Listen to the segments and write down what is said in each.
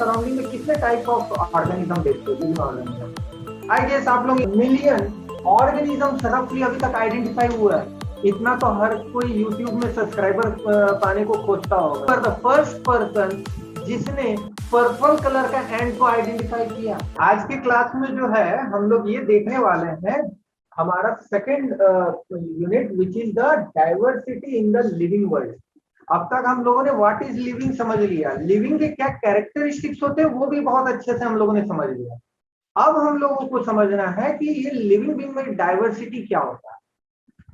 Surrounding में कितने type of organism देखते हो, लिविंग ऑर्गेनिज्म? आई गेस आप लोग मिलियन ऑर्गेनिज्म रफली अभी तक आइडेंटिफाई हुआ है। इतना तो हर कोई यूट्यूब में सब्सक्राइबर पाने को खोजता होगा। पर द फर्स्ट पर्सन जिसने पर्पल कलर का एंड को आइडेंटिफाई किया। आज के क्लास में जो है हम लोग ये देखने वाले हैं हमारा second unit which is the diversity in the living world. अब तक हम लोगों ने व्हाट इज लिविंग समझ लिया, लिविंग के क्या कैरेक्टरिस्टिक्स होते हैं वो भी बहुत अच्छे से हम लोगों ने समझ लिया। अब हम लोगों को समझना है कि ये लिविंग बीइंग में डाइवर्सिटी क्या होता है।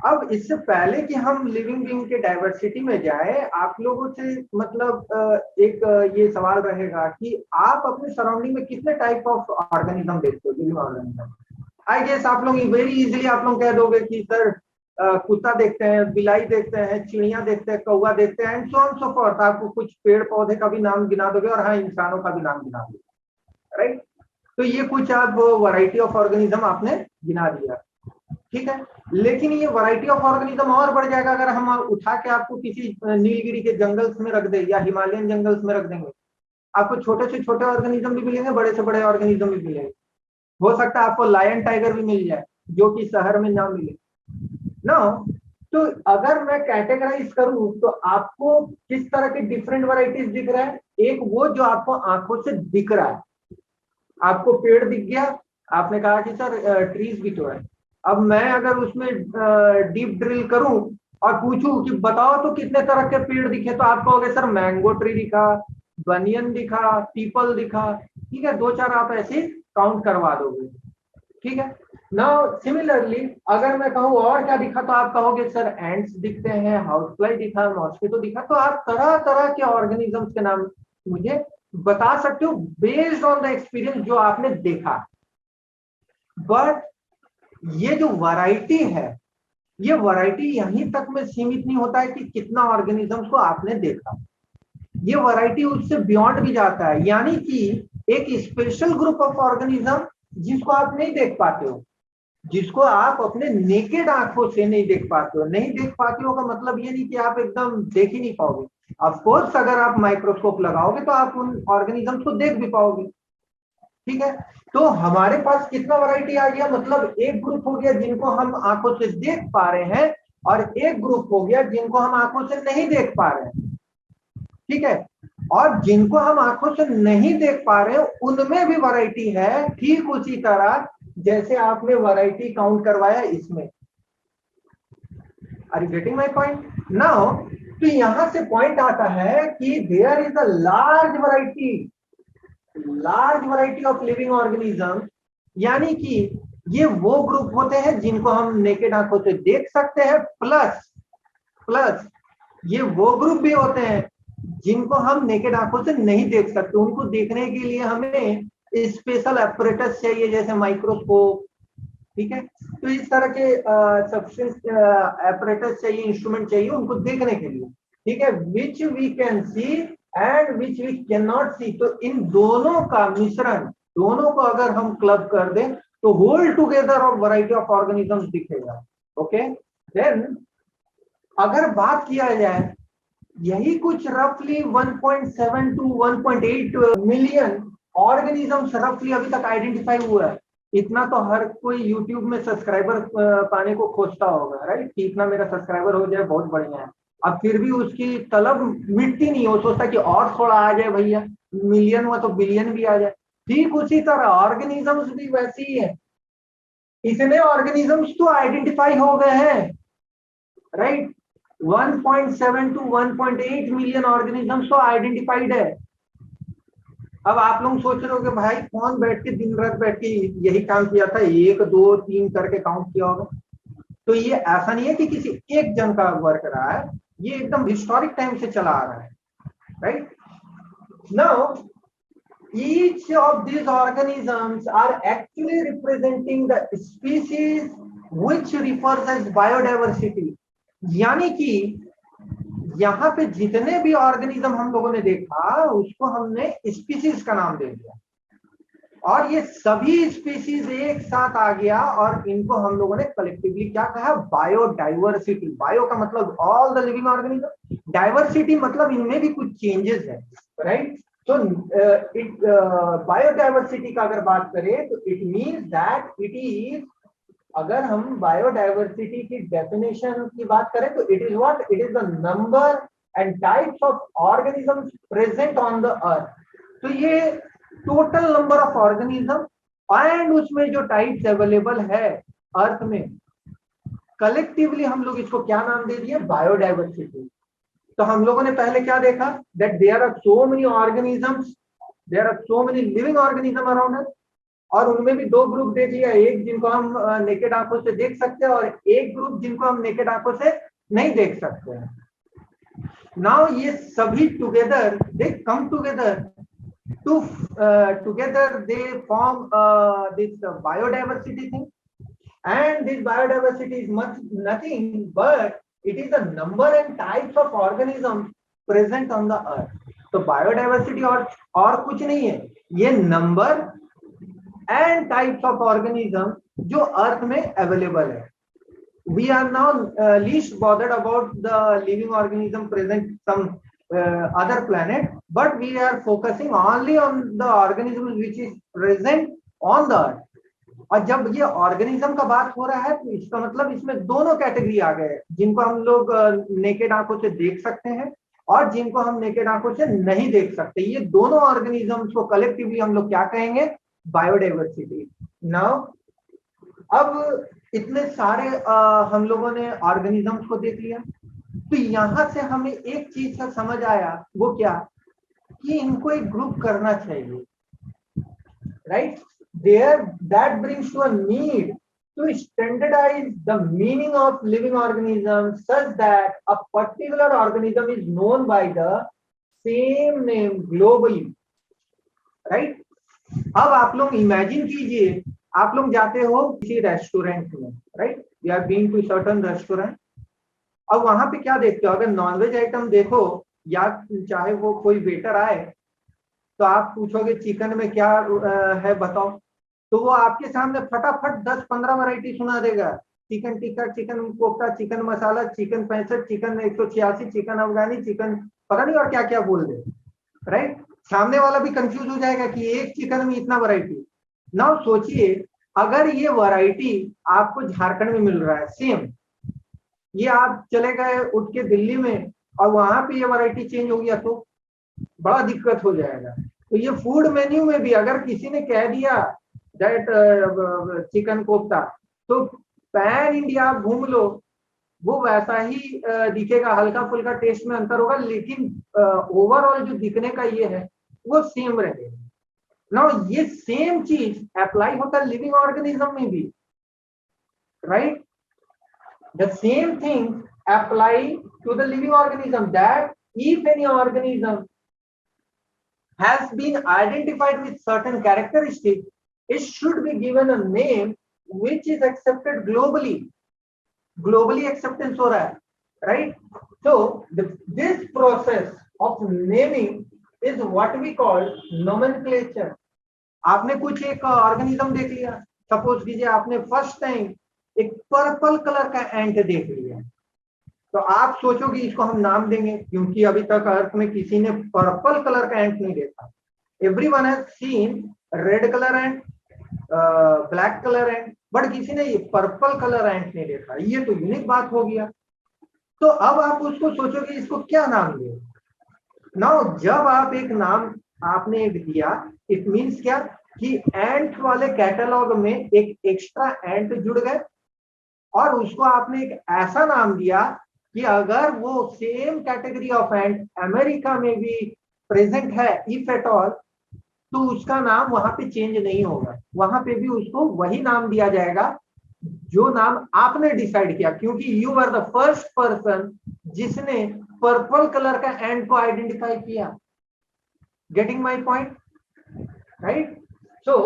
अब इससे पहले कि हम लिविंग बीइंग के डाइवर्सिटी में जाए, आप लोगों से मतलब एक ये सवाल रहेगा कि आप अपने सराउंडिंग में कितने टाइप ऑफ ऑर्गेनिज्म देखते हो, लिविंग ऑर्गेनिज्म। आई गेस आप लोग वेरी इजीली आप लोग कह दोगे कि सर कुत्ता देखते हैं, बिलाई देखते हैं, चिड़िया देखते हैं, कौवा देखते हैं and so on so forth. आपको कुछ पेड़ पौधे का भी नाम गिना दोगे और हाँ इंसानों का भी नाम गिना दोगे, राइट। तो ये कुछ आप वैरायटी ऑफ ऑर्गेनिज्म आपने गिना दिया, ठीक है। लेकिन ये वैरायटी ऑफ ऑर्गेनिज्म और बढ़ जाएगा अगर हम उठा के आपको किसी नीलगिरी के जंगल्स में रख दे या हिमालयन जंगल्स में रख देंगे। आपको छोटे से छोटे ऑर्गेनिज्म भी मिलेंगे, बड़े से बड़े ऑर्गेनिज्म भी मिलेंगे। हो सकता है आपको लायन टाइगर भी मिल जाए जो कि शहर में ना मिले ना। तो अगर मैं कैटेगराइज करूं तो आपको किस तरह के डिफरेंट वैरायटीज दिख रहा है। एक वो जो आपको आंखों से दिख रहा है, आपको पेड़ दिख गया, आपने कहा कि सर ट्रीज भी तो है। अब मैं अगर उसमें डीप ड्रिल करूं और पूछूं कि बताओ तो कितने तरह के पेड़ दिखे, तो आप कहोगे सर मैंगो ट्री दिखा, बनियन दिखा, पीपल दिखा, ठीक है। दो चार आप ऐसे काउंट करवा दोगे, ठीक है। नाउ सिमिलरली अगर मैं कहूँ और क्या दिखा तो आप कहोगे सर एंड्स दिखते हैं, हाउस फ्लाई दिखा, मॉस्किटो दिखा। तो आप तरह तरह के ऑर्गेनिजम्स के नाम मुझे बता सकते हो बेस्ड ऑन द एक्सपीरियंस जो आपने देखा। बट ये जो वैरायटी है, ये वैरायटी यहीं तक में सीमित नहीं होता है कि कितना ऑर्गेनिजम्स को आपने देखा। ये वैरायटी उससे बियॉन्ड भी जाता है, यानी कि एक स्पेशल ग्रुप ऑफ ऑर्गेनिज्म जिसको आप नहीं देख पाते हो, जिसको आप अपने नेकेड आंखों से नहीं देख पाते हो। नहीं देख पाते हो का मतलब ये नहीं कि आप एकदम देख ही नहीं पाओगे। ऑफ कोर्स अगर आप माइक्रोस्कोप लगाओगे तो आप उन ऑर्गेनिजम्स को देख भी पाओगे, ठीक है। तो हमारे पास कितना वैरायटी आ गया, मतलब एक ग्रुप हो गया जिनको हम आंखों से देख पा रहे हैं और एक ग्रुप हो गया जिनको हम आंखों से नहीं देख पा रहे हैं, ठीक है। और जिनको हम आंखों से नहीं देख पा रहे हैं उनमें भी वैरायटी है, ठीक उसी तरह जैसे आपने वैरायटी काउंट करवाया इसमें। Are you getting my point now? तो यहां से पॉइंट आता है कि there is a large variety of living organism, यानी कि ये वो ग्रुप होते हैं जिनको हम नेकेड आंखों से देख सकते हैं, प्लस ये वो ग्रुप भी होते हैं जिनको हम नेकेड आंखों से नहीं देख सकते। उनको देखने के लिए हमें स्पेशल एपरेटस चाहिए जैसे माइक्रोस्कोप, ठीक है। तो इस तरह के सब्सटेंस एपरेटस चाहिए, इंस्ट्रूमेंट चाहिए उनको देखने के लिए, ठीक है। Which we can see and which we can not see. तो इन दोनों का मिश्रण, दोनों को अगर हम क्लब कर दें तो whole together of variety of organisms दिखेगा, ओके। देन अगर बात किया जाए, यही कुछ रफली 1.7 to 1.8 मिलियन ऑर्गेनिजम्स रफली अभी तक आइडेंटिफाई हुआ है। इतना तो हर कोई यूट्यूब में सब्सक्राइबर पाने को खोजता होगा, राइट, कि इतना मेरा सब्सक्राइबर हो जाए बहुत बढ़िया है। अब फिर भी उसकी तलब मिटती नहीं, हो सोचता कि और थोड़ा आ जाए भैया, मिलियन हुआ तो बिलियन भी आ जाए। ठीक उसी तरह ऑर्गेनिजम्स भी वैसे ही है। इतने ऑर्गेनिजम्स तो आइडेंटिफाई हो गए हैं, राइट। 1.7 to 1.8 मिलियन ऑर्गेनिजम्स तो आइडेंटिफाइड है। अब आप लोग सोच रहे हो कि भाई कौन बैठ के दिन रात बैठ के यही काम किया था, 1 2 3 करके काउंट किया होगा। तो ये ऐसा नहीं है कि किसी एक जन का वर्क रहा है, ये एकदम हिस्टोरिक टाइम से चला आ रहा है, right. Now each of these organisms are actually representing the species which refers as biodiversity, यानी कि यहाँ पे जितने भी ऑर्गेनिज्म हम लोगों ने देखा उसको हमने स्पीसीज का नाम दे दिया, और ये सभी स्पीसीज एक साथ आ गया और इनको हम लोगों ने कलेक्टिवली क्या कहा, बायोडाइवर्सिटी। बायो का मतलब all the living organism, diversity मतलब इनमें भी कुछ चेंजेस है, राइट। तो बायोडाइवर्सिटी का अगर बात करें तो it means that it is, अगर हम बायोडाइवर्सिटी की डेफिनेशन की बात करें तो it is what, it is the number and types of organisms present on the earth. तो ये total number of organism and उसमें जो टाइप्स अवेलेबल है अर्थ में, कलेक्टिवली हम लोग इसको क्या नाम दे दिए, बायोडाइवर्सिटी। तो हम लोगों ने पहले क्या देखा, that there are so many organisms, there are so many living organism around us, और उनमें भी दो ग्रुप देख लिया, एक जिनको हम नेकेड आंखों से देख सकते हैं और एक ग्रुप जिनको हम नेकेड आंखों से नहीं देख सकते हैं। नाउ ये सभी together they come together to together they form this biodiversity thing, and this biodiversity is much nothing but it is the number and types of organisms present on the earth. तो biodiversity और कुछ नहीं है, ये number and types of organism जो अर्थ में available है। We are now least bothered about the living organism present some other planet, but we are focusing only on the organisms which is present on the earth. और जब ये organism का बात हो रहा है तो इसका मतलब इसमें दोनों कैटेगरी आ गए, जिनको हम लोग नेकेड आंखों से देख सकते हैं और जिनको हम नेकेड आंखों से नहीं देख सकते। ये दोनों ऑर्गेनिजम्स को कलेक्टिवली हम लोग क्या कहेंगे, बायोडाइवर्सिटी। नाउ अब इतने सारे हम लोगों ने ऑर्गेनिजम्स को देख लिया, तो यहां से हमें एक चीज का समझ आया, वो क्या, कि इनको एक ग्रुप करना चाहिए, right. There that brings to a need to standardize the meaning of living organisms such that a particular organism is known by the same name globally, right? अब आप लोग इमेजिन कीजिए, आप लोग जाते हो किसी रेस्टोरेंट में, right, we are being to certain restaurant. अब वहां पे क्या देखते हो, अगर नॉनवेज आइटम देखो या चाहे वो कोई वेटर आए तो आप पूछोगे चिकन में क्या है बताओ, तो वो आपके सामने फटाफट 10-15 वैरायटी सुना देगा, chicken tikka, chicken kofta, chicken masala, chicken 65, chicken 186, chicken Afghani, chicken पता नहीं और क्या क्या बोल दे, राइट। सामने वाला भी कंफ्यूज हो जाएगा कि एक चिकन में इतना वैरायटी। नाउ सोचिए अगर ये वैरायटी आपको झारखंड में मिल रहा है सेम, ये आप चले गए उठ के दिल्ली में और वहां पे ये वैरायटी चेंज हो गया तो बड़ा दिक्कत हो जाएगा। तो ये फूड मेन्यू में भी अगर किसी ने कह दिया दैट चिकन कोफ्ता, तो पैन इंडिया आप घूम लो वो वैसा ही दिखेगा, हल्का फुल्का टेस्ट में अंतर होगा, लेकिन ओवरऑल जो दिखने का ये है वो सेम रहेगा। नाउ ये सेम चीज अप्लाई होता है लिविंग ऑर्गेनिज्म में भी, right. The same thing apply to the living organism, that if any organism has been identified with certain characteristics, it should be given a name which is accepted globally. Globally acceptance हो रहा है, right? So this process of naming is what we call nomenclature. आपने कुछ एक organism देख लिया, suppose कीजिए आपने फर्स्ट टाइम एक पर्पल कलर का एंट देख लिया, तो आप सोचोगे इसको हम नाम देंगे, क्योंकि अभी तक अर्थ में किसी ने पर्पल कलर का एंट नहीं देखा। Everyone has seen red colour ant, black colour ant, but किसी ने ये पर्पल कलर एंट नहीं देखा। ये तो यूनिक बात हो गया। तो अब आप उसको सोचोगे इसको क्या नाम दे। नाउ जब आप एक नाम आपने एक दिया, इट मीन्स क्या कि एंट वाले कैटलॉग में एक एक्स्ट्रा एंट जुड़ गए और उसको आपने एक ऐसा नाम दिया कि अगर वो same category of ant America में भी प्रेजेंट है इफ एट ऑल, तो उसका नाम वहां पे चेंज नहीं होगा, वहां पे भी उसको वही नाम दिया जाएगा जो नाम आपने डिसाइड किया, क्योंकि you are the first person जिसने पर्पल कलर का एंट को आइडेंटिफाई किया। Getting my point, right. So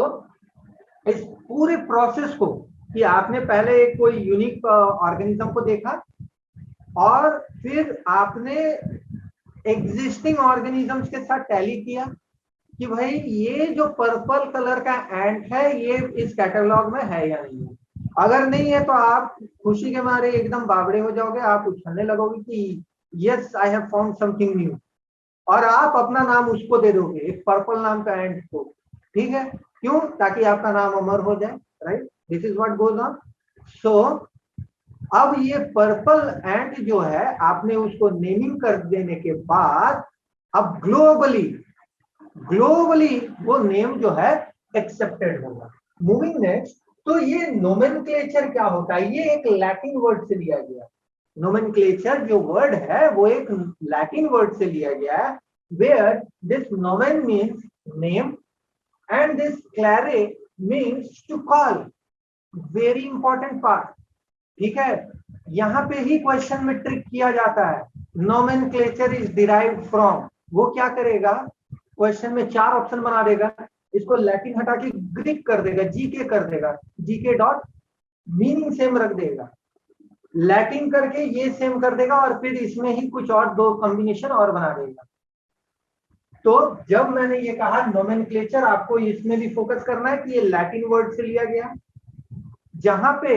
इस पूरे प्रोसेस को कि आपने पहले एक कोई यूनिक ऑर्गेनिज्म को देखा और फिर आपने एग्जिस्टिंग ऑर्गेनिजम्स के साथ टैली किया कि भाई ये जो पर्पल कलर का एंट है ये इस कैटलॉग में है या नहीं है। अगर नहीं है तो आप खुशी के मारे एकदम बावड़े हो जाओगे, आप उछलने लगोगे कि yes I have found something new. और आप अपना नाम उसको दे दोगे, एक पर्पल नाम का एंट को, ठीक है, क्यों? ताकि आपका नाम अमर हो जाए, right? This is what goes on. So अब ये पर्पल एंट जो है, आपने उसको नेमिंग कर देने के बाद अब ग्लोबली वो नेम जो है एक्सेप्टेड होगा। मूविंग नेक्स्ट, तो ये नोमेनक्लेचर क्या होता है? ये एक लैटिन वर्ड से लिया गया। नोमेनक्लेचर जो वर्ड है वो एक लैटिन वर्ड से लिया गया है, where this nomen means name and this clare means to call. Very important part, ठीक है? यहां पे ही क्वेश्चन में ट्रिक किया जाता है। नोमेनक्लेचर इज डिराइव्ड फ्रॉम, वो क्या करेगा, क्वेश्चन में 4 ऑप्शन बना देगा, इसको लैटिन हटा के ग्रीक कर देगा, जीके कर देगा, जीके डॉट मीनिंग सेम रख देगा, लैटिन करके ये सेम कर देगा, और फिर इसमें ही कुछ और 2 कॉम्बिनेशन और बना देगा। तो जब मैंने ये कहा नोमेनक्लेचर, आपको इसमें भी फोकस करना है कि ये लैटिन वर्ड से लिया गया, जहां पे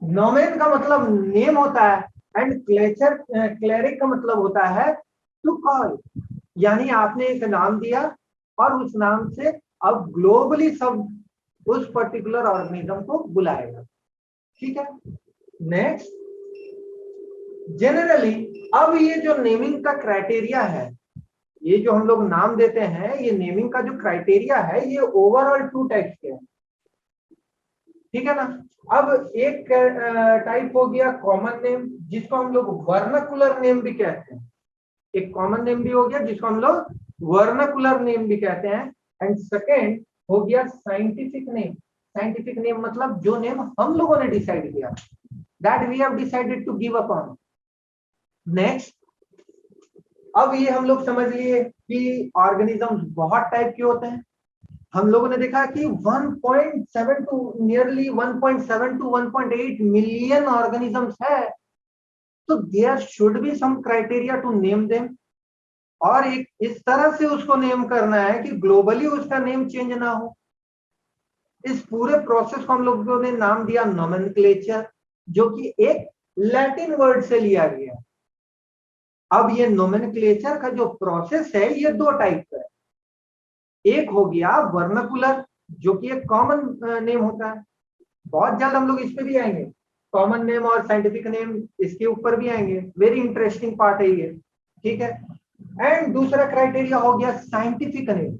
नोमेन का मतलब नेम होता है एंड क्लेरिक का मतलब होता है टू कॉल, यानी आपने एक नाम दिया और उस नाम से अब ग्लोबली सब उस पर्टिकुलर ऑर्गेनिज्म को बुलाएगा, ठीक है? नेक्स्ट, जनरली अब ये जो नेमिंग का क्राइटेरिया है, ये जो हम लोग नाम देते हैं, ये नेमिंग का जो क्राइटेरिया है, ये ओवरऑल 2 टाइप्स के हैं, ठीक है ना? अब एक टाइप हो गया कॉमन नेम, जिसको हम लोग वर्नाकुलर नेम भी कहते हैं। एक कॉमन नेम भी हो गया जिसको हम लोग वर्नाकुलर नेम भी कहते हैं। एंड सेकेंड हो गया साइंटिफिक नेम। साइंटिफिक नेम मतलब जो नेम हम लोगों ने डिसाइड किया, that we have decided to give upon. Next, अब ये हम लोग समझ लिए कि ऑर्गेनिजम्स बहुत टाइप के होते हैं। हम लोगों ने देखा कि 1.7 to nearly 1.7 to 1.8 million organisms है, तो there should be some criteria to name them, और एक इस तरह से उसको नेम करना है कि ग्लोबली उसका नेम चेंज ना हो। इस पूरे प्रोसेस को हम लोगों ने नाम दिया नोमेनक्लेचर, जो कि एक लैटिन वर्ड से लिया गया। अब ये नोमेनक्लेचर का जो प्रोसेस है, ये 2 टाइप का है। एक हो गया वर्नाकुलर, जो कि एक कॉमन नेम होता है, बहुत जल्द हम लोग इस पे भी आएंगे, कॉमन नेम और साइंटिफिक नेम इसके ऊपर भी आएंगे, वेरी इंटरेस्टिंग पार्ट है ये, ठीक है? एंड दूसरा क्राइटेरिया हो गया साइंटिफिक नेम।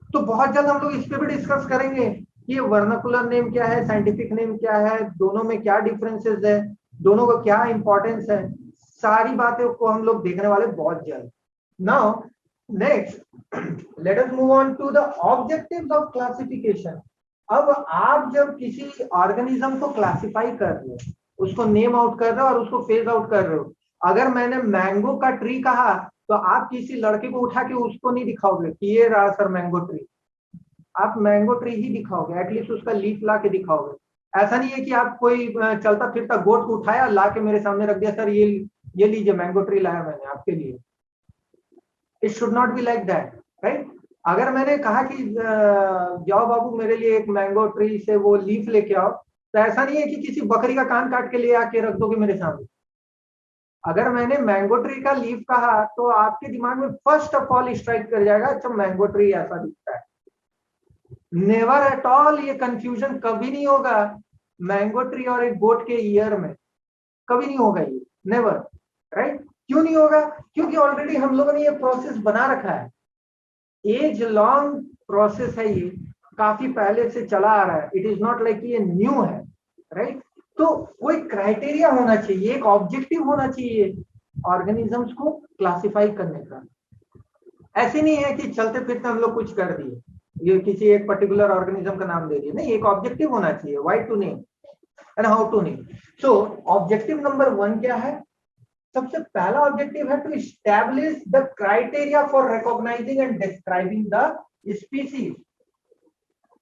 तो बहुत जल्द हम लोग इस पे भी डिस्कस करेंगे कि वर्नाकुलर नेम क्या है, साइंटिफिक नेम क्या है, दोनों में क्या डिफरेंसेस है, दोनों का क्या इंपॉर्टेंस है, सारी बातें को हम लोग देखने वाले बहुत जल्द। Now next let us move on to the objectives of classification. अब आप जब किसी ऑर्गेनिज्म को क्लासिफाई कर रहे हो, उसको नेम आउट कर रहे हो और उसको फेज आउट कर रहे हो, अगर मैंने मैंगो का ट्री कहा तो आप किसी लड़के को उठा के उसको नहीं दिखाओगे कि ये रहा सर मैंगो ट्री, आप मैंगो ट्री ही दिखाओगे, एटलीस्ट उसका लीफ ला के दिखाओगे। ऐसा नहीं है कि आप कोई चलता फिरता गोट को उठाया, ला के मेरे सामने रख दिया, सर ये लीजिए मैंगो ट्री लाया मैंने आपके लिए। It should not be like that, right? अगर मैंने कहा कि जाओ बाबू मेरे लिए एक मैंगो ट्री से वो लीफ लेके आओ, तो ऐसा नहीं है कि किसी बकरी का कान काट के ले आके रख दोगे मेरे सामने। अगर मैंने मैंगो ट्री का लीफ कहा तो आपके दिमाग में फर्स्ट ऑफ ऑल स्ट्राइक कर जाएगा, अच्छा मैंगो ट्री ऐसा दिखता है। नेवर एट ऑल ये कंफ्यूजन कभी नहीं होगा मैंगो ट्री और एक गोट के ईयर में, कभी नहीं होगा ये, नेवर, राइट? क्यों नहीं होगा? क्योंकि ऑलरेडी हम लोगों ने ये प्रोसेस बना रखा है, एज लॉन्ग प्रोसेस है, ये काफी पहले से चला आ रहा है, इट इज नॉट लाइक ये न्यू है, राइट? तो कोई क्राइटेरिया होना चाहिए, एक ऑब्जेक्टिव होना चाहिए ऑर्गेनिजम्स को क्लासिफाई करने का। ऐसे नहीं है कि चलते फिरते हम लोग कुछ कर दिए, ये किसी एक पर्टिकुलर ऑर्गेनिज्म का नाम दे दिए, नहीं, एक ऑब्जेक्टिव होना चाहिए, why to name and how to name. So objective number 1 क्या है? सबसे पहला ऑब्जेक्टिव है to establish the criteria for recognising and describing the species.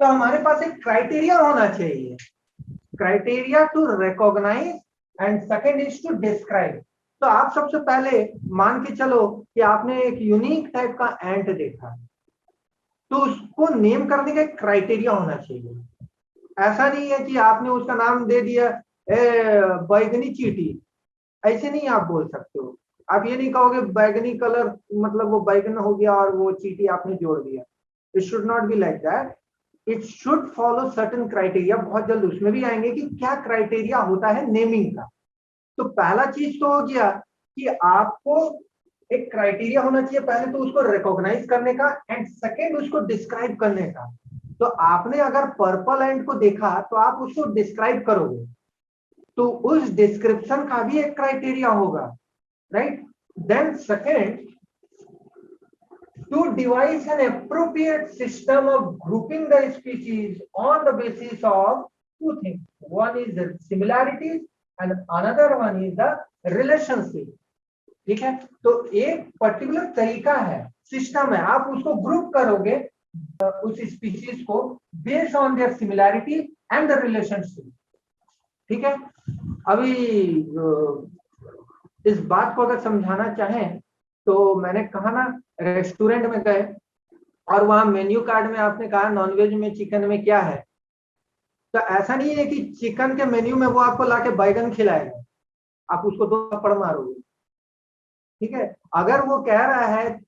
तो हमारे पास एक क्राइटेरिया होना चाहिए, criteria to recognise and second is to describe. तो आप सबसे पहले मान के चलो कि आपने एक यूनिक टाइप का एंट देखा, तो उसको नेम करने का एक क्राइटेरिया होना चाहिए। ऐसा नहीं है कि आपने उसका नाम दे दिया बैगनी चींटी, ऐसे नहीं आप बोल सकते हो। आप ये नहीं कहोगे बैगनी कलर मतलब वो बैगन हो गया और वो चींटी आपने जोड़ दिया। It should not be like that, it should follow certain criteria. बहुत जल्द उसमें भी आएंगे कि क्या क्राइटेरिया होता है नेमिंग का। तो पहला चीज तो हो गया कि आपको एक क्राइटेरिया होना चाहिए, पहले तो उसको रिकॉग्नाइज करने का, एंड सेकेंड उसको डिस्क्राइब करने का। तो आपने अगर पर्पल एंड को देखा तो आप उसको डिस्क्राइब करोगे, तो उस डिस्क्रिप्शन का भी एक क्राइटेरिया होगा, right. Then second, to devise an appropriate system of grouping the species on the basis of two things. One is the similarities and another one is the relationship. ठीक है, तो एक पर्टिकुलर तरीका है, सिस्टम है, आप उसको ग्रुप करोगे उस स्पीशीज को based on their similarity and the relationship. ठीक है, अभी इस बात को अगर समझाना चाहें तो मैंने कहा ना, रेस्टोरेंट में गए और वहां मेन्यू कार्ड में आपने कहा नॉनवेज में चिकन में क्या है, तो ऐसा नहीं है कि चिकन के मेन्यू में वो आपको लाके बैगन खिलाएगा, आप उसको 2 थप्पड़ मारोगे। ठीक है, अगर वो कह रहा है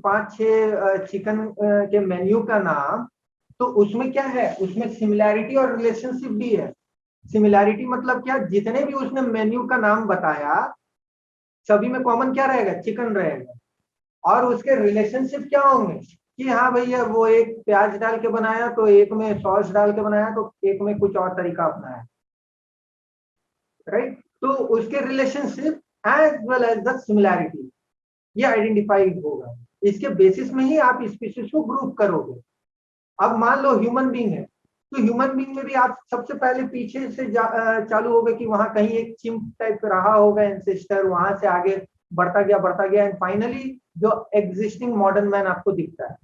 5-6 चिकन के मेन्यू का नाम, तो उसमें क्या है, उसमें सिमिलैरिटी और रिलेशनशिप भी है। सिमिलैरिटी मतलब क्या, जितने भी उसने मेन्यू का नाम बताया सभी में कॉमन क्या रहेगा, चिकन रहेगा। और उसके रिलेशनशिप क्या होंगे कि हाँ भैया वो एक प्याज डाल के बनाया, तो एक में सॉस डाल के बनाया, तो एक में कुछ और तरीका अपनाया, राइट। तो उसके relationship as well as the similarity ये आइडेंटिफाइड होगा, इसके बेसिस में ही आप स्पीशीज को ग्रुप करोगे। अब मान लो ह्यूमन बीइंग है, तो ह्यूमन बीइंग में भी आप सबसे पहले पीछे से चालू होगा कि वहां कहीं एक चिंप टाइप रहा होगा एंसेस्टर, वहां से आगे बढ़ता गया एंड फाइनली जो एग्जिस्टिंग मॉडर्न मैन आपको दिखता है।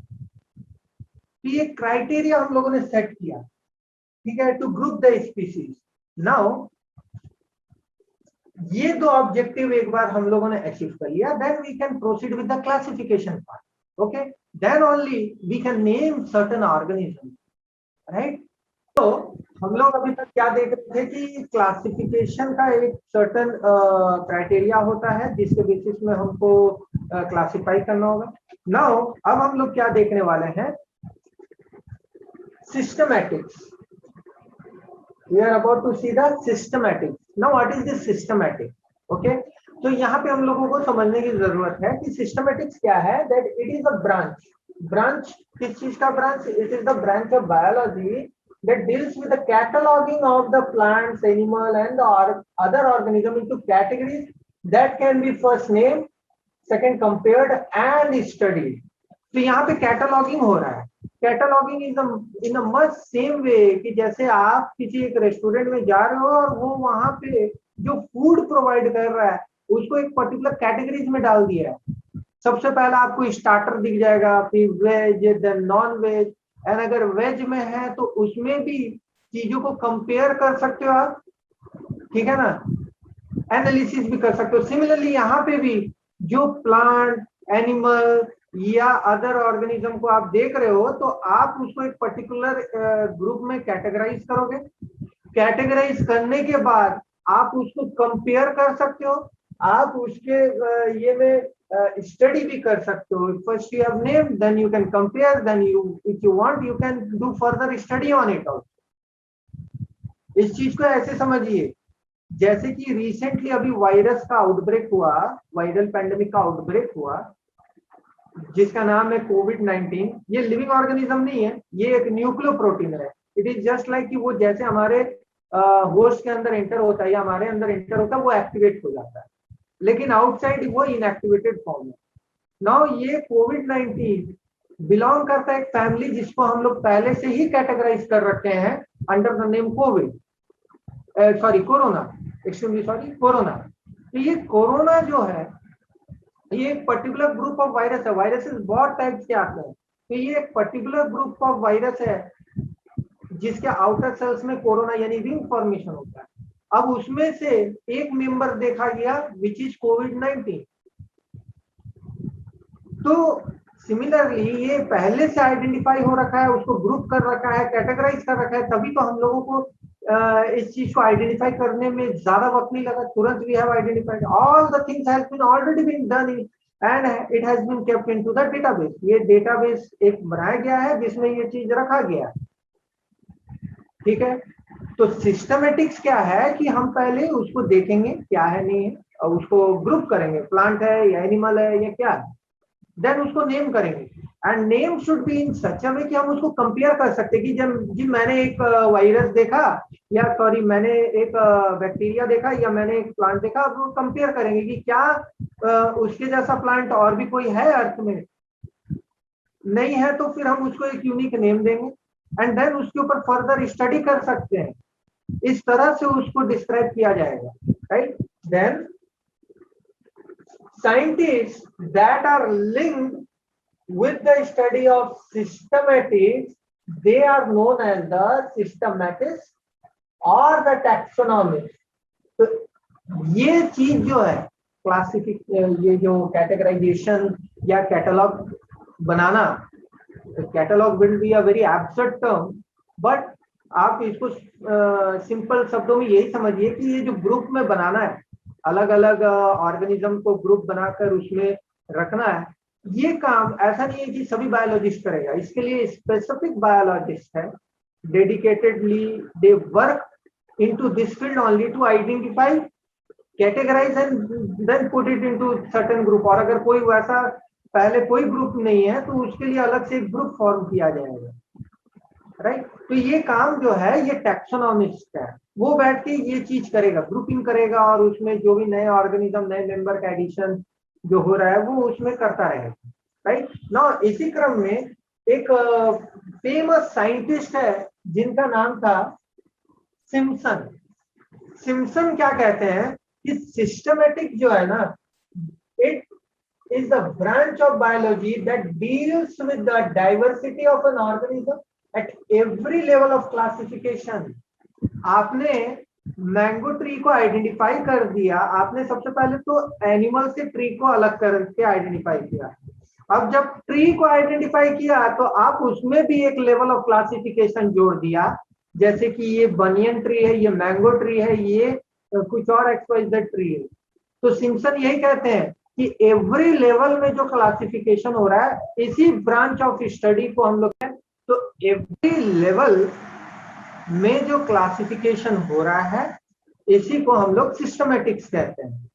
तो ये क्राइटेरिया हम लोगों ने सेट किया, ठीक है, to group the species. Now ये 2 ऑब्जेक्टिव एक बार हम लोगों ने अचीव कर लिया, then we can proceed with the classification part. Okay, then only we can name certain organism, right. तो हम लोग अभी तक क्या देख रहे थे कि क्लासिफिकेशन का एक सर्टेन क्राइटेरिया होता है जिसके बेसिस में हमको क्लासिफाई करना होगा। नाउ अब हम लोग क्या देखने वाले हैं, systematics. We are about to see the systematics. Now what is this systematic? Okay, तो यहाँ पे हम लोगों को समझने की जरूरत है कि सिस्टमैटिक्स क्या है। That it is a branch. Branch किस चीज का branch? It is the branch of biology that deals with the cataloging of the plants, animal and other organism into categories that can be first named, second compared and studied. तो यहाँ पे cataloguing हो रहा है। Cataloguing is in much same way कि जैसे आप किसी एक रेस्टोरेंट में जा रहे हो और वो वहां पे जो फूड प्रोवाइड कर रहा है उसको एक पर्टिकुलर कैटेगरीज में डाल दिया है। सबसे पहला आपको स्टार्टर दिख जाएगा, फिर veg, then non veg, and अगर वेज में है तो उसमें भी चीजों को कंपेयर कर सकते हो आप, ठीक है ना, एनालिसिस भी कर सकते हो। सिमिलरली यहाँ पे भी जो प्लांट, एनिमल या अदर ऑर्गेनिज्म को आप देख रहे हो तो आप उसको एक पर्टिकुलर ग्रुप में कैटेगराइज करोगे। कैटेगराइज करने के बाद आप उसको कंपेयर कर सकते हो, आप उसके ये में स्टडी भी कर सकते हो। First you have name, then you can compare, then you if you want you can do further study on it also. इस चीज को ऐसे समझिए जैसे कि रिसेंटली अभी वायरस का आउटब्रेक हुआ, वायरल पैंडेमिक का आउटब्रेक हुआ जिसका नाम है कोविड-19। ये लिविंग ऑर्गेनिज्म नहीं है, ये एक न्यूक्लियो प्रोटीन है। इट इज जस्ट लाइक कि वो जैसे हमारे होस्ट के अंदर एंटर होता है या हमारे अंदर एंटर होता है वो एक्टिवेट हो जाता है, लेकिन आउटसाइड वो इनएक्टिवेटेड फॉर्म है। नाउ ये कोविड-19 बिलोंग करता है एक फैमिली जिसको हम लोग पहले से ही कैटेगराइज कर रखे हैं under the name Covid, sorry corona, extremely sorry corona. तो ये कोरोना जो है ये एक पर्टिकुलर ग्रुप ऑफ वायरस है। वायरसेस बहुत टाइप्स के आते हैं, तो ये एक पर्टिकुलर ग्रुप ऑफ वायरस है जिसके आउटर सेल्स में कोरोना यानी रिंग फॉर्मेशन होता है। अब उसमें से एक मेंबर देखा गया विच इज कोविड-19। तो सिमिलरली ये पहले से आइडेंटिफाई हो रखा है, उसको ग्रुप कर रखा है, कैटेगराइज कर रखा है, तभी तो हम लोगों को इस चीज को आइडेंटिफाई करने में ज्यादा वक्त नहीं लगा, तुरंत we have identified all the things has been already been done and it has been kept into the database. ये डेटाबेस एक बनाया गया है जिसमें ये चीज रखा गया है, ठीक है। तो सिस्टमेटिक्स क्या है कि हम पहले उसको देखेंगे क्या है नहीं है, और उसको ग्रुप करेंगे, प्लांट है या एनिमल है या क्या है, देन उसको नेम करेंगे। And name should be in such a way कि हम उसको कंपेयर कर सकते कि जब जी मैंने एक वायरस देखा, या सॉरी मैंने एक बैक्टीरिया देखा, या मैंने एक प्लांट देखा, अब वो कंपेयर करेंगे कि क्या उसके जैसा प्लांट और भी कोई है अर्थ में, नहीं है तो फिर हम उसको एक यूनिक नेम देंगे एंड देन उसके ऊपर फर्दर स्टडी कर सकते हैं। इस तरह से उसको डिस्क्राइब किया जाएगा, right. Then scientists that are linked with the study of systematics, they are known as the systematists or the taxonomists। तो ये चीज जो है ये जो कैटेगराइजेशन या catalogue banana, catalogue will be a very abstract term, but आप इसको सिंपल शब्दों में यही समझिए कि ये जो ग्रुप में बनाना है, अलग अलग ऑर्गेनिज्म को ग्रुप बनाकर उसमें रखना है, ये काम ऐसा नहीं है कि सभी बायोलॉजिस्ट करेगा। इसके लिए स्पेसिफिक बायोलॉजिस्ट है, dedicatedly they work into this field only to identify, categorise and then put it into certain group. और अगर कोई वैसा पहले कोई ग्रुप नहीं है तो उसके लिए अलग से एक ग्रुप फॉर्म किया जाएगा, राइट। तो ये काम जो है ये टैक्सोनॉमिस्ट है, वो बैठ के ये चीज करेगा, ग्रुपिंग करेगा और उसमें जो भी नए ऑर्गेनिज्म नए मेंबर का एडिशन जो हो रहा है वो उसमें करता रहेगा, राइट ना। इसी क्रम में एक फेमस साइंटिस्ट है जिनका नाम था सिम्पसन। सिम्पसन क्या कहते हैं कि सिस्टमेटिक जो है ना, it is the branch of biology that deals with the diversity of an organism at every level of classification। आपने मैंगो ट्री को आइडेंटिफाई कर दिया, आपने सबसे पहले तो एनिमल से ट्री को अलग करके आइडेंटिफाई किया। अब जब ट्री को आइडेंटिफाई किया तो आप उसमें भी एक लेवल ऑफ क्लासिफिकेशन जोड़ दिया, जैसे कि ये बनियन ट्री है, ये मैंगो ट्री है, ये कुछ और XYZ ट्री है। तो सिम्पसन यही कहते हैं कि एवरी लेवल में जो क्लासिफिकेशन हो रहा है, इसी ब्रांच ऑफ स्टडी को हम लोग, तो एवरी लेवल में जो क्लासिफिकेशन हो रहा है इसी को हम लोग सिस्टमेटिक्स कहते हैं,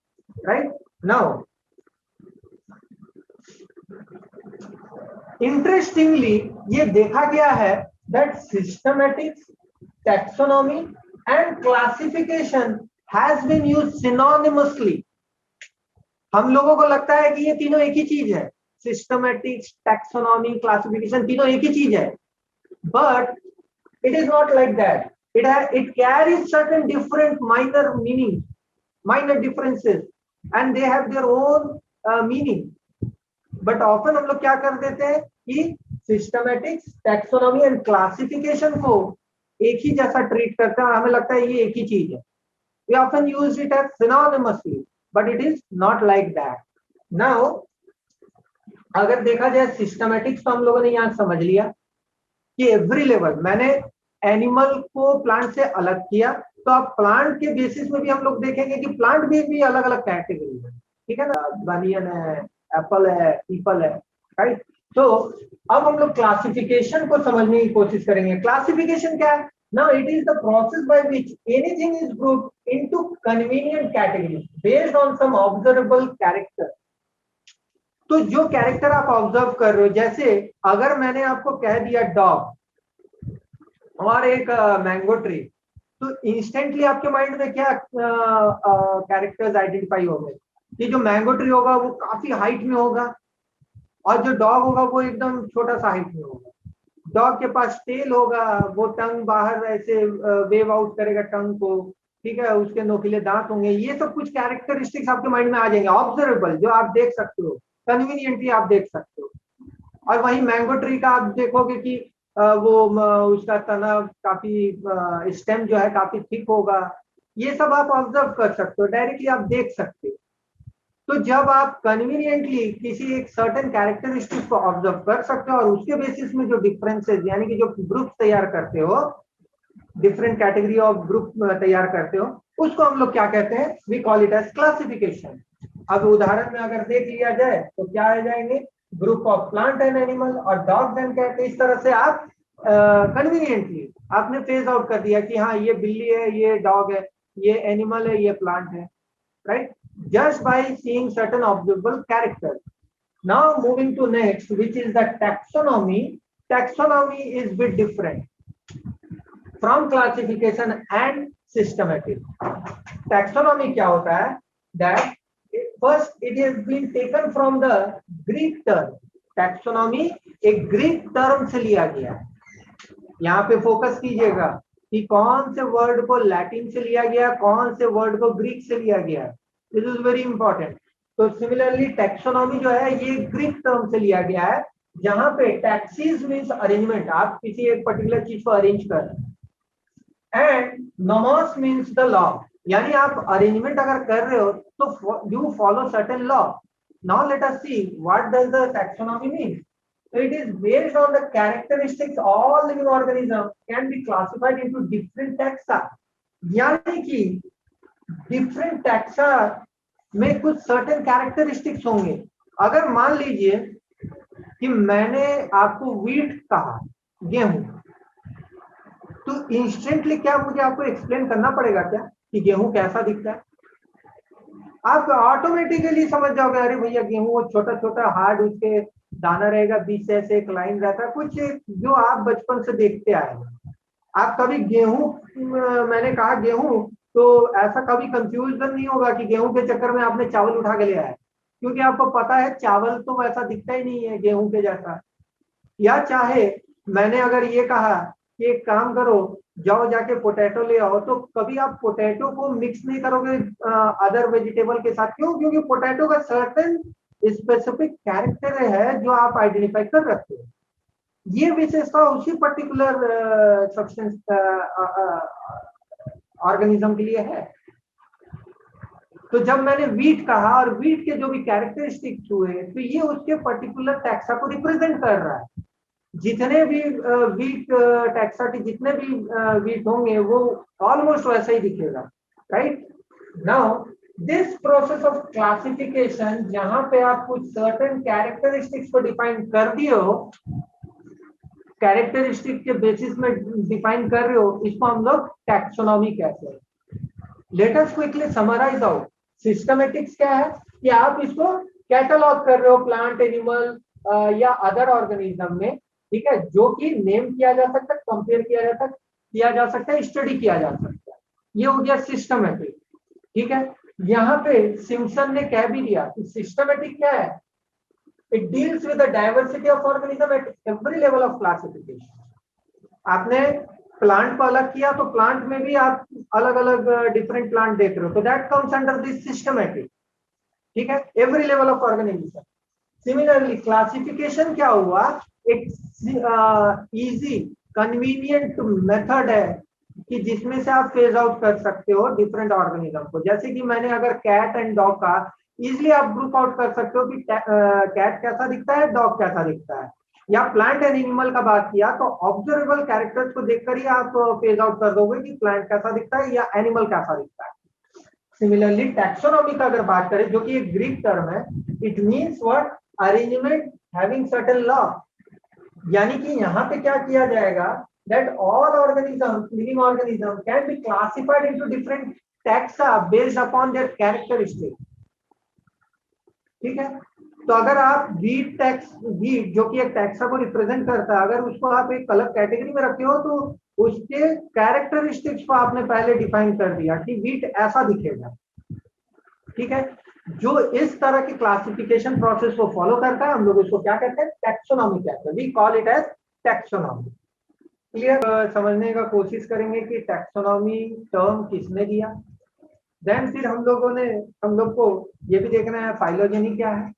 राइट। नाउ इंटरेस्टिंगली ये देखा गया है that systematics, taxonomy and classification has been used synonymously. हम लोगों को लगता है कि ये तीनों एक ही चीज है, सिस्टमेटिक्स, टैक्सोनॉमी, क्लासिफिकेशन तीनों एक ही चीज है, but it is not like that. it carries certain different minor meanings, minor differences, and they have their own meaning। but often हम लोग क्या कर देते हैं कि सिस्टमेटिक्स, टैक्सोनॉमी एंड क्लासिफिकेशन को एक ही जैसा ट्रीट करते हैं और हमें लगता है ये एक ही चीज है। we often use it as synonymously, but it is not like that। now अगर देखा जाए सिस्टमेटिक्स तो हम लोगों ने यहाँ समझ लिया कि एवरी लेवल, मैंने एनिमल को प्लांट से अलग किया, तो अब प्लांट के बेसिस में भी हम लोग देखेंगे कि प्लांट भी अलग अलग कैटेगरी है, ठीक है ना, बनियन है, एप्पल है, पीपल है, राइट। तो अब हम लोग क्लासिफिकेशन को समझने की कोशिश करेंगे। क्लासिफिकेशन क्या है? Now it is the process by which anything is grouped into convenient categories based on some observable character। तो जो कैरेक्टर आप ऑब्जर्व कर रहे हो, जैसे अगर मैंने आपको कह दिया डॉग और एक मैंगो ट्री, तो इंस्टेंटली आपके माइंड में क्या कैरेक्टर्स आइडेंटिफाई हो गए कि जो मैंगो ट्री होगा वो काफी हाइट में होगा और जो डॉग होगा वो एकदम छोटा सा हाइट में होगा। डॉग के पास टेल होगा, वो टंग बाहर ऐसे वेव आउट करेगा टंग को, ठीक है, उसके नोकीले दांत होंगे। ये सब कुछ कैरेक्टरिस्टिक्स आपके माइंड में आ जाएंगे, ऑब्जर्वेबल, जो आप देख सकते हो, कन्वीनियंटली आप देख सकते हो। और वही मैंगो ट्री का आप देखोगे कि वो उसका तना काफी स्टेम जो है काफी थिक होगा। ये सब आप ऑब्जर्व कर सकते हो, डायरेक्टली आप देख सकते हो। तो जब आप कन्वीनियंटली किसी एक सर्टेन कैरेक्टरिस्टिक को ऑब्जर्व कर सकते हो और उसके बेसिस में जो डिफरेंसेस यानी कि जो ग्रुप तैयार करते हो, डिफरेंट कैटेगरी ऑफ ग्रुप तैयार करते हो, उसको हम लोग क्या कहते हैं, we call it as classification. अब उदाहरण में अगर देख लिया जाए तो क्या आ जाएंगे, group of plant and animal और डॉग्स एंड कैट। इस तरह से आप कन्वीनियंटली आपने फेज आउट कर दिया कि हाँ ये बिल्ली है, ये डॉग है, ये एनिमल है, ये प्लांट है, right, just by seeing certain observable characters. Now moving to next, which is the taxonomy. Taxonomy is bit different from classification and systematic. Taxonomy क्या होता है, that first it has been taken from the Greek term. Taxonomy एक Greek term से लिया गया है। यहाँ पे फोकस कीजिएगा कि कौन से वर्ड को लैटिन से लिया गया, कौन से वर्ड को ग्रीक से लिया गया है। This is very important. तो सिमिलरली टैक्सोनॉमी जो है ये ग्रीक टर्म से लिया गया है, जहां पे टैक्सीज मींस अरेंजमेंट, आप किसी एक पर्टिकुलर चीज को अरेंज कर रहे हैं, एंड नॉमोस मींस द लॉ, यानी आप अरेंजमेंट अगर कर रहे हो तो you follow certain law. Now let us see what does the taxonomy mean. So it is based on the characteristics all living organisms can be classified into different taxa, यानी कि different taxa में कुछ certain characteristics होंगे। अगर मान लीजिए कि मैंने आपको wheat कहा, गेहूं, तो इंस्टेंटली क्या मुझे आपको एक्सप्लेन करना पड़ेगा क्या कि गेहूं कैसा दिखता है? आप ऑटोमेटिकली समझ जाओगे, अरे भैया गेहूं वो छोटा छोटा हार्ड उसके दाना रहेगा, बीच से ऐसे एक लाइन रहता है, कुछ जो आप बचपन से देखते आए हैं। आप कभी गेहूं, मैंने कहा गेहूं, तो ऐसा कभी कंफ्यूजन नहीं होगा कि गेहूं के चक्कर में आपने चावल उठा के ले आया, क्योंकि आपको पता है चावल तो वैसा दिखता ही नहीं है गेहूं के जैसा। या चाहे मैंने अगर ये कहा कि एक काम करो, जाओ जाके पोटैटो ले आओ, तो कभी आप पोटैटो को मिक्स नहीं करोगे अदर वेजिटेबल के साथ। क्यों? क्योंकि पोटैटो का सर्टेन स्पेसिफिक कैरेक्टर है जो आप आइडेंटिफाई कर रखते हो। ये विशेषता उसी पर्टिकुलर सब्सटेंस ऑर्गेनिज्म के लिए है। तो जब मैंने वीट कहा और वीट के जो भी कैरेक्टरिस्टिक्स हुए, तो ये उसके पर्टिकुलर टैक्सा को रिप्रेजेंट कर रहा है। जितने भी वीट टैक्सा के जितने भी वीट होंगे वो ऑलमोस्ट वैसा ही दिखेगा, right. Now this process of classification, जहां पे आप कुछ सर्टेन कैरेक्टरिस्टिक्स को डिफाइन कर दिए हो, कैरेक्टरिस्टिक के बेसिस में डिफाइन कर रहे हो, इसको हम लोग टैक्सोनॉमी कहते हैं। Let us quickly summarise out. Systematics क्या है कि आप इसको कैटलॉग कर रहे हो प्लांट, एनिमल या अदर ऑर्गेनिज्म में, ठीक है, जो कि नेम किया जा सकता है, कंपेयर किया जा सकता है, स्टडी किया जा सकता है। ये हो गया सिस्टमैटिक, ठीक है। यहाँ पे सिम्पसन ने कह भी दिया कि सिस्टमैटिक क्या है, it deals with the diversity of organism at every level of classification. आपने प्लांट को अलग किया तो प्लांट में भी आप अलग अलग डिफरेंट प्लांट देख रहे हो, तो that comes under this systematic, ठीक है, every level of organism. Similarly classification क्या हुआ, एक इजी कन्वीनियंट मेथड है कि जिसमें से आप फेज आउट कर सकते हो डिफरेंट ऑर्गेनिज्म को। जैसे कि मैंने अगर कैट एंड डॉग का, इजिली आप ग्रुप आउट कर सकते हो कि कैट कैसा दिखता है, डॉग कैसा दिखता है। या प्लांट एंड एनिमल का बात किया तो ऑब्जर्वेबल कैरेक्टर्स को देखकर ही आप फेज आउट कर दोगे कि प्लांट कैसा दिखता है या एनिमल कैसा दिखता है। सिमिलरली टैक्सोनॉमी का अगर बात करें, जो कि एक ग्रीक टर्म है, it means what, arrangement having certain law. यानी कि यहाँ पे क्या किया जाएगा, that all organisms, living organisms can be classified into different taxa based upon their characteristics, ठीक है। तो अगर आप वीट जो कि एक टैक्सा को रिप्रेजेंट करता है, अगर उसको आप एक अलग कैटेगरी में रखे हो तो उसके कैरेक्टरिस्टिक्स को आपने पहले डिफाइन कर दिया कि वीट ऐसा दिखेगा, ठीक है। जो इस तरह की क्लासिफिकेशन प्रोसेस को फॉलो करता है, हम लोग उसको क्या कहते हैं, टैक्सोनॉमी कहते हैं। We call it as taxonomy. Clear? समझने का कोशिश करेंगे कि टैक्सोनॉमी टर्म किसने दिया। देन फिर हम लोग को ये भी देखना है फाइलोजेनी क्या है।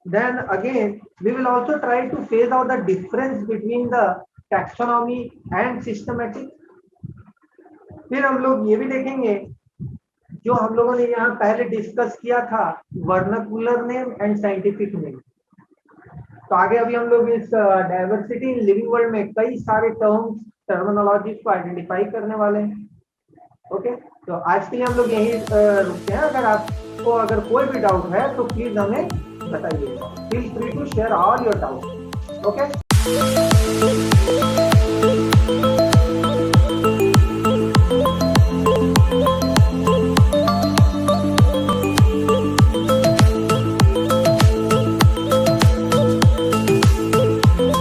Then again we will also try to phase out the difference between the taxonomy and systematic. फिर हम लोग ये भी देखेंगे जो हम लोगों ने यहाँ पहले डिस्कस किया था, vernacular name and scientific name. तो आगे अभी हम लोग इस डाइवर्सिटी इन लिविंग वर्ल्ड में कई सारे टर्म्स टर्मिनोलॉजीज को आइडेंटिफाई करने वाले हैं। ओके, तो आज के लिए हम लोग यही रुकते हैं। अगर आपको अगर कोई भी डाउट है तो प्लीज हमें बताइए। Feel free to share all your doubt. Okay.